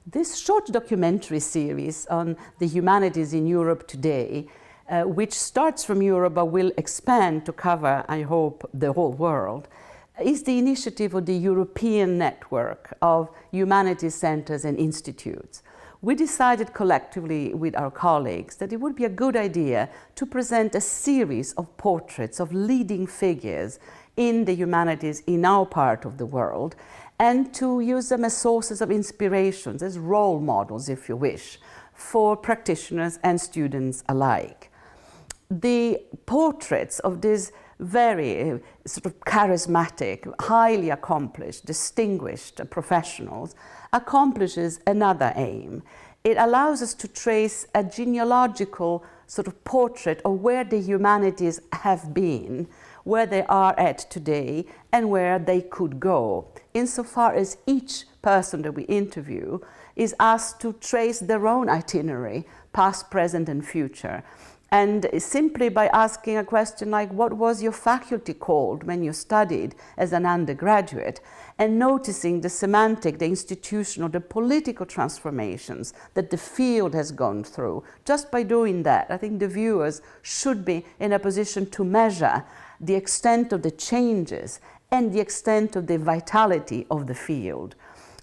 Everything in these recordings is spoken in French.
This short documentary series on the humanities in Europe today, which starts from Europe but will expand to cover, I hope, the whole world, is the initiative of the European Network of Humanities Centres and Institutes. We decided collectively with our colleagues that it would be a good idea to present a series of portraits of leading figures in the humanities in our part of the world, and to use them as sources of inspirations, as role models, if you wish, for practitioners and students alike. The portraits of these very sort of charismatic, highly accomplished, distinguished professionals accomplishes another aim. It allows us to trace a genealogical sort of portrait of where the humanities have been, where they are at today, and where they could go, insofar as each person that we interview is asked to trace their own itinerary, past, present, and future. And simply by asking a question like, what was your faculty called when you studied as an undergraduate? And noticing the semantic, the institutional, the political transformations that the field has gone through. Just by doing that, I think the viewers should be in a position to measure the extent of the changes and the extent of the vitality of the field.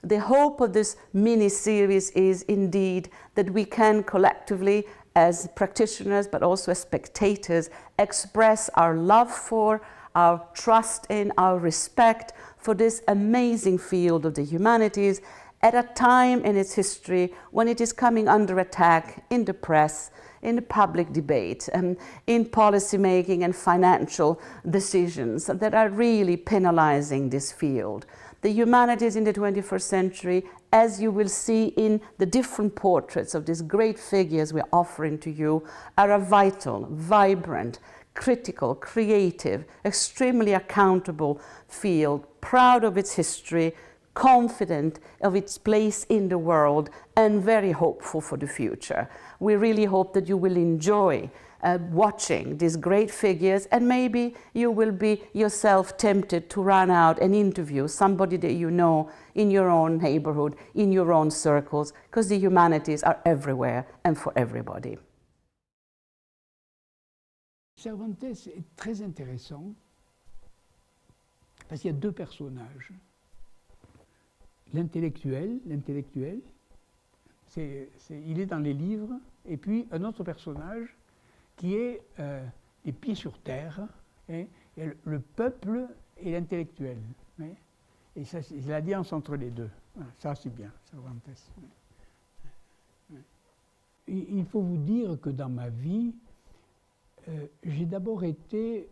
The hope of this mini-series is indeed that we can collectively, as practitioners but also as spectators, express our love for, our trust in, our respect for this amazing field of the humanities at a time in its history when it is coming under attack in the press, in the public debate, in policy making and financial decisions that are really penalizing this field. The humanities in the 21st century, as you will see in the different portraits of these great figures we're offering to you, are a vital, vibrant, critical, creative, extremely accountable field, proud of its history, confident of its place in the world, and very hopeful for the future. We really hope that you will enjoy watching these great figures, and maybe you will be yourself tempted to run out and interview somebody that you know in your own neighborhood, in your own circles, because the humanities are everywhere and for everybody. Cervantes est très intéressant parce qu'il y a deux personnages. L'intellectuel, il est dans les livres, et puis un autre personnage qui est les pieds sur terre, hein, le peuple et l'intellectuel. Hein, et ça, c'est l'alliance entre les deux. Voilà, ça, c'est bien, Cervantes. Il faut vous dire que dans ma vie, j'ai d'abord été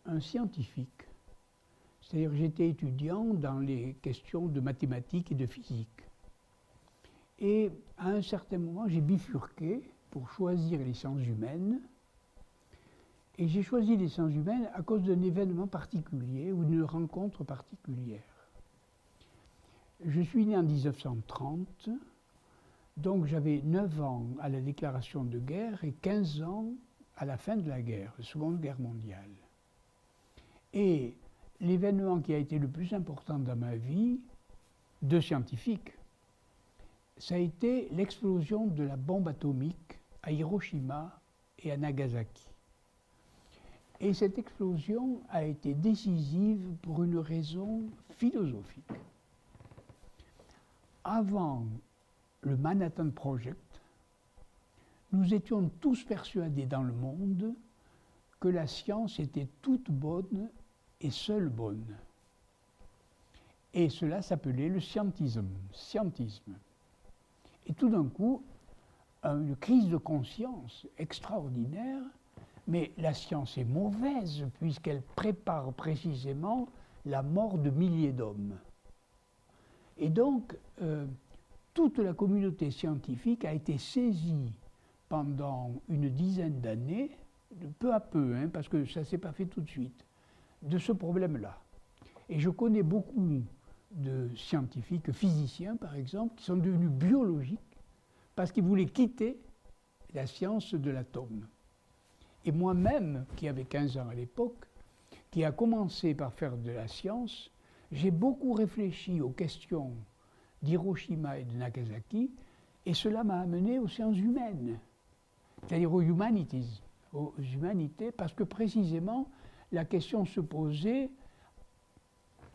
un scientifique. C'est-à-dire que j'étais étudiant dans les questions de mathématiques et de physique. Et à un certain moment, j'ai bifurqué pour choisir les sciences humaines. Et j'ai choisi les sciences humaines à cause d'un événement particulier ou d'une rencontre particulière. Je suis né en 1930, donc j'avais 9 ans à la déclaration de guerre et 15 ans à la fin de la guerre, la Seconde Guerre mondiale. Et l'événement qui a été le plus important dans ma vie, de scientifique, ça a été l'explosion de la bombe atomique à Hiroshima et à Nagasaki. Et cette explosion a été décisive pour une raison philosophique. Avant le Manhattan Project, nous étions tous persuadés dans le monde que la science était toute bonne et seule bonne. Et cela s'appelait le scientisme. Et tout d'un coup, une crise de conscience extraordinaire, mais la science est mauvaise puisqu'elle prépare précisément la mort de milliers d'hommes. Et donc, toute la communauté scientifique a été saisie pendant une dizaine d'années, peu à peu, hein, parce que ça ne s'est pas fait tout de suite, de ce problème-là. Et je connais beaucoup de scientifiques, physiciens par exemple, qui sont devenus biologiques parce qu'ils voulaient quitter la science de l'atome. Et moi-même, qui avait 15 ans à l'époque, qui a commencé par faire de la science, j'ai beaucoup réfléchi aux questions d'Hiroshima et de Nagasaki, et cela m'a amené aux sciences humaines, c'est-à-dire aux humanities, aux humanités, parce que précisément la question se posait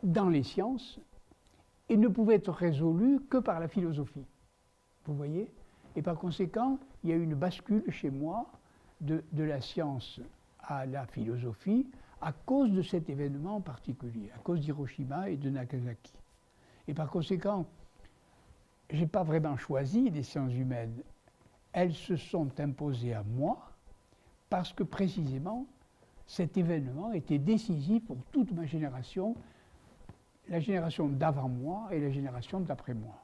dans les sciences et ne pouvait être résolue que par la philosophie. Vous voyez? Et par conséquent, il y a eu une bascule chez moi de la science à la philosophie à cause de cet événement en particulier, à cause d'Hiroshima et de Nagasaki. Et par conséquent, je n'ai pas vraiment choisi les sciences humaines. Elles se sont imposées à moi parce que précisément cet événement était décisif pour toute ma génération, la génération d'avant moi et la génération d'après moi.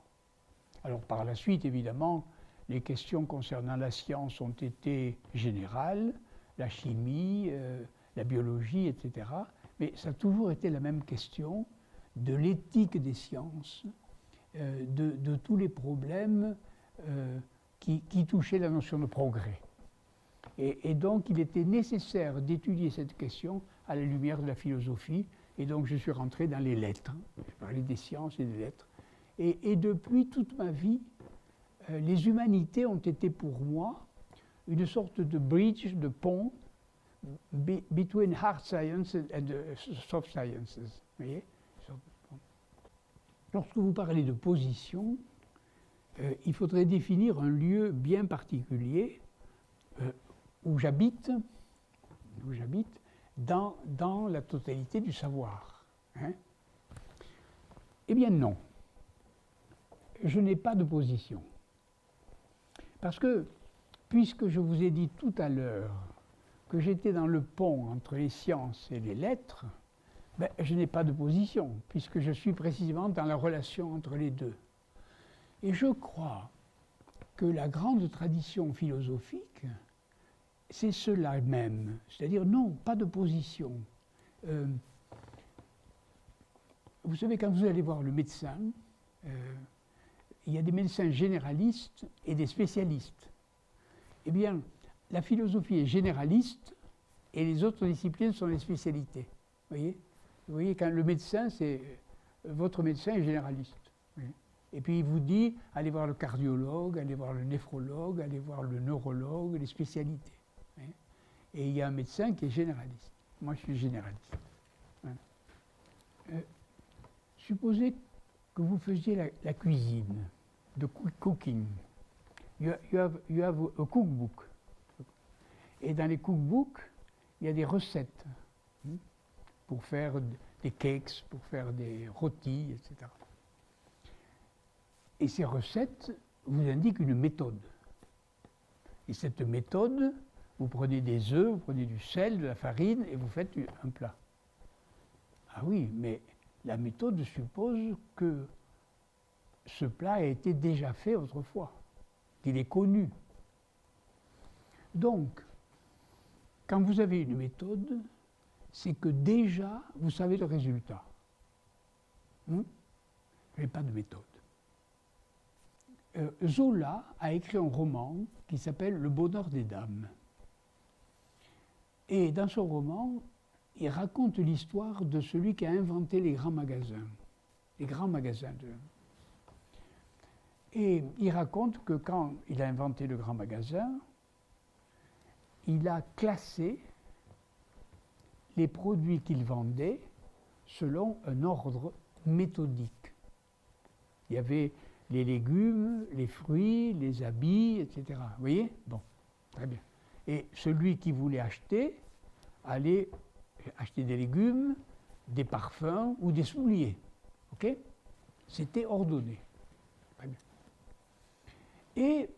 Alors par la suite, évidemment, les questions concernant la science ont été générales, la chimie, la biologie, etc. Mais ça a toujours été la même question de l'éthique des sciences, de tous les problèmes qui touchaient la notion de progrès. Et donc il était nécessaire d'étudier cette question à la lumière de la philosophie, et donc je suis rentré dans les lettres. Je parlais des sciences et des lettres. Et depuis toute ma vie, les humanités ont été pour moi une sorte de bridge, de pont, between hard science and soft sciences. Vous voyez? Lorsque vous parlez de position, il faudrait définir un lieu bien particulier où j'habite dans la totalité du savoir. Hein? Eh bien non, je n'ai pas de position. Parce que, puisque je vous ai dit tout à l'heure que j'étais dans le pont entre les sciences et les lettres, ben, je n'ai pas de position, puisque je suis précisément dans la relation entre les deux. Et je crois que la grande tradition philosophique, c'est cela même, c'est-à-dire non, pas de position. Vous savez, quand vous allez voir le médecin, il y a des médecins généralistes et des spécialistes. Eh bien, la philosophie est généraliste et les autres disciplines sont les spécialités. Vous voyez, quand le médecin, votre médecin est généraliste. Et puis il vous dit, allez voir le cardiologue, allez voir le néphrologue, allez voir le neurologue, les spécialités. Et il y a un médecin qui est généraliste. Moi, je suis généraliste. Supposez que vous faisiez la cuisine, de cooking. You have a cookbook. Et dans les cookbooks, il y a des recettes pour faire des cakes, pour faire des rôtis, etc. Et ces recettes vous indiquent une méthode. Et cette méthode, vous prenez des œufs, vous prenez du sel, de la farine, et vous faites un plat. Ah oui, mais la méthode suppose que ce plat a été déjà fait autrefois, qu'il est connu. Donc, quand vous avez une méthode, c'est que déjà, vous savez le résultat. Je n'ai pas de méthode. Zola a écrit un roman qui s'appelle Le Bonheur des dames. Et dans ce roman, il raconte l'histoire de celui qui a inventé les grands magasins. Les grands magasins. Et il raconte que quand il a inventé le grand magasin, il a classé les produits qu'il vendait selon un ordre méthodique. Il y avait les légumes, les fruits, les habits, etc. Vous voyez? Bon, très bien. Et celui qui voulait acheter allait acheter des légumes, des parfums ou des souliers. Ok? C'était ordonné. Très bien. Et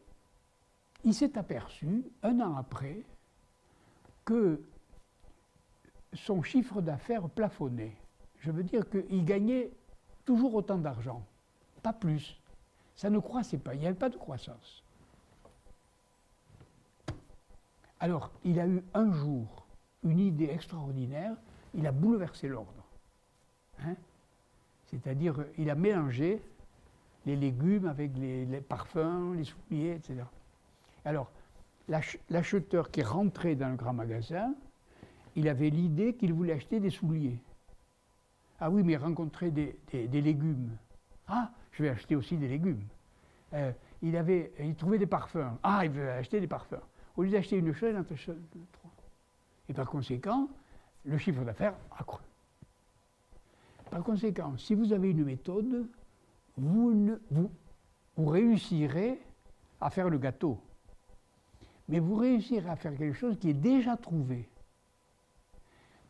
il s'est aperçu, un an après, que son chiffre d'affaires plafonnait. Je veux dire qu'il gagnait toujours autant d'argent, pas plus. Ça ne croissait pas, il n'y avait pas de croissance. Alors, il a eu un jour une idée extraordinaire, il a bouleversé l'ordre. C'est-à-dire, il a mélangé les légumes avec les parfums, les souliers, etc. Alors, l'acheteur qui rentrait dans le grand magasin, il avait l'idée qu'il voulait acheter des souliers. Ah oui, mais il rencontrait des légumes. Ah, je vais acheter aussi des légumes. Il trouvait des parfums. Ah, il veut acheter des parfums. Au lieu d'acheter une chose, il en achète trois. Et par conséquent, le chiffre d'affaires a cru. Par conséquent, si vous avez une méthode, vous réussirez à faire le gâteau. Mais vous réussirez à faire quelque chose qui est déjà trouvé.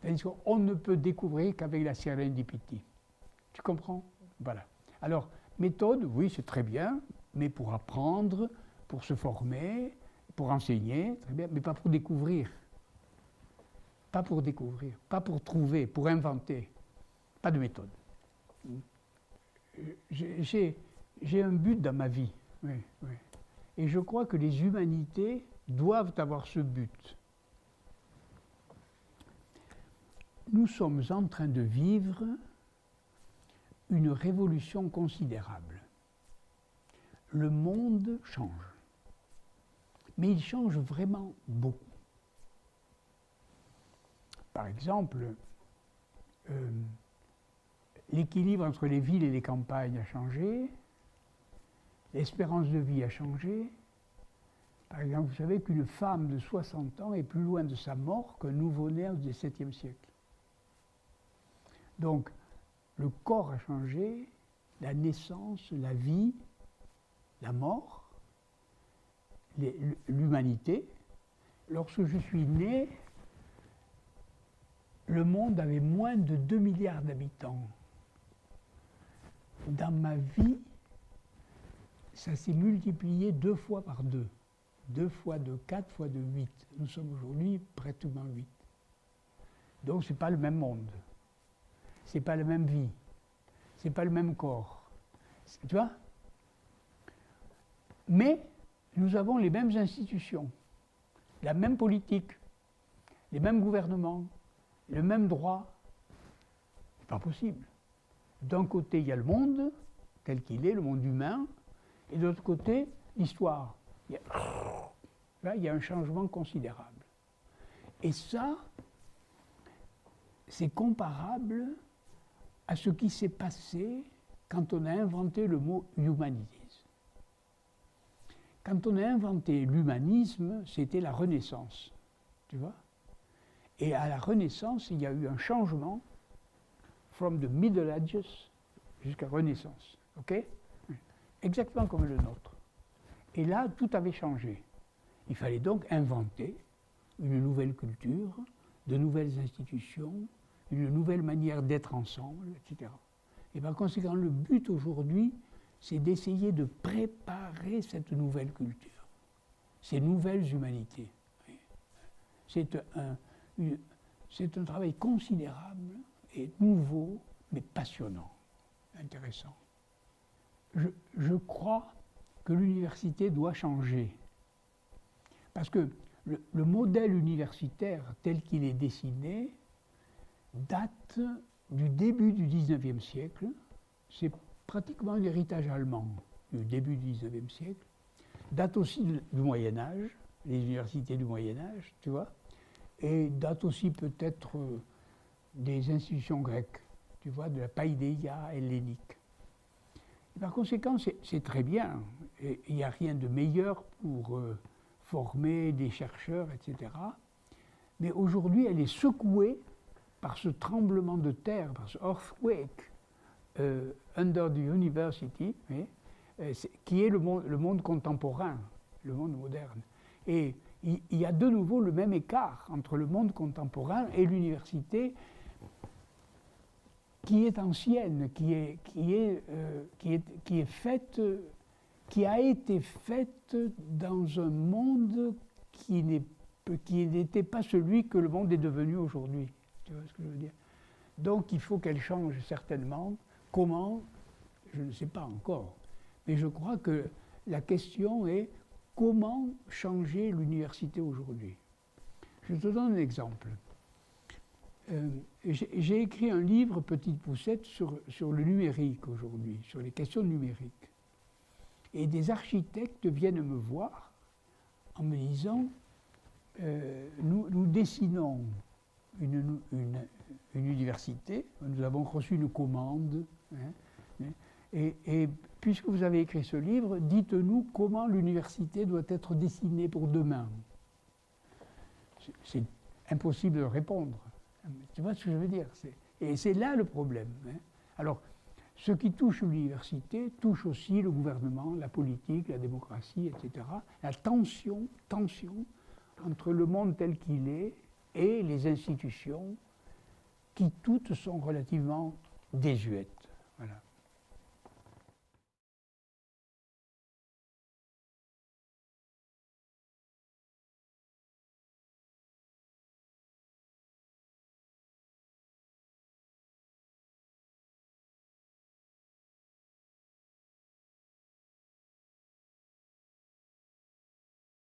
C'est-à-dire qu'on ne peut découvrir qu'avec la serendipity. Tu comprends? Voilà. Alors, méthode, oui, c'est très bien, mais pour apprendre, pour se former, pour enseigner, très bien, mais pas pour découvrir. Pas pour découvrir, pas pour trouver, pour inventer. Pas de méthode. J'ai un but dans ma vie. Oui, oui. Et je crois que les humanités doivent avoir ce but. Nous sommes en train de vivre une révolution considérable. Le monde change. Mais il change vraiment beaucoup. Par exemple, l'équilibre entre les villes et les campagnes a changé, l'espérance de vie a changé. Par exemple, vous savez qu'une femme de 60 ans est plus loin de sa mort qu'un nouveau-né du XVIIe siècle. Donc, le corps a changé, la naissance, la vie, la mort, l'humanité. Lorsque je suis né, le monde avait moins de 2 milliards d'habitants. Dans ma vie, ça s'est multiplié 2 fois par 2. 2 fois 2, 4 fois 2, 8. Nous sommes aujourd'hui pratiquement 8. Donc ce n'est pas le même monde. Ce n'est pas la même vie. Ce n'est pas le même corps. Tu vois? Mais nous avons les mêmes institutions, la même politique, les mêmes gouvernements, le même droit. C'est pas possible. D'un côté, il y a le monde, tel qu'il est, le monde humain, et de l'autre côté, l'histoire. Là, il y a un changement considérable. Et ça, c'est comparable à ce qui s'est passé quand on a inventé le mot humanisme. Quand on a inventé l'humanisme, c'était la Renaissance, tu vois. Et à la Renaissance, il y a eu un changement from the Middle Ages jusqu'à Renaissance, ok? Exactement comme le nôtre. Et là, tout avait changé. Il fallait donc inventer une nouvelle culture, de nouvelles institutions, une nouvelle manière d'être ensemble, etc. Et par conséquent, le but aujourd'hui, c'est d'essayer de préparer cette nouvelle culture, ces nouvelles humanités. C'est un travail considérable et nouveau, mais passionnant, intéressant. Je crois que l'université doit changer. Parce que le modèle universitaire tel qu'il est dessiné date du début du XIXe siècle. C'est pratiquement un héritage allemand du début du XIXe siècle. Date aussi du Moyen-Âge, les universités du Moyen-Âge, tu vois. Et date aussi peut-être des institutions grecques, tu vois, de la paideia hellénique. Et par conséquent, c'est très bien. Et il n'y a rien de meilleur pour former des chercheurs, etc. Mais aujourd'hui, elle est secouée par ce tremblement de terre, par ce earthquake under the university, qui est le monde contemporain, le monde moderne. Et il y a de nouveau le même écart entre le monde contemporain et l'université qui est ancienne, qui a été faite dans un monde qui n'était pas celui que le monde est devenu aujourd'hui. Tu vois ce que je veux dire? Donc il faut qu'elle change certainement. Comment? Je ne sais pas encore. Mais je crois que la question est comment changer l'université aujourd'hui? Je te donne un exemple. J'ai écrit un livre, Petite Poussette, sur le numérique aujourd'hui, sur les questions numériques. Et des architectes viennent me voir en me disant nous dessinons une université, nous avons reçu une commande, et puisque vous avez écrit ce livre, dites-nous comment l'université doit être dessinée pour demain. C'est impossible de répondre. Tu vois ce que je veux dire? Et c'est là le problème. Hein. Alors, ce qui touche l'université touche aussi le gouvernement, la politique, la démocratie, etc. La tension entre le monde tel qu'il est et les institutions qui toutes sont relativement désuètes. Voilà.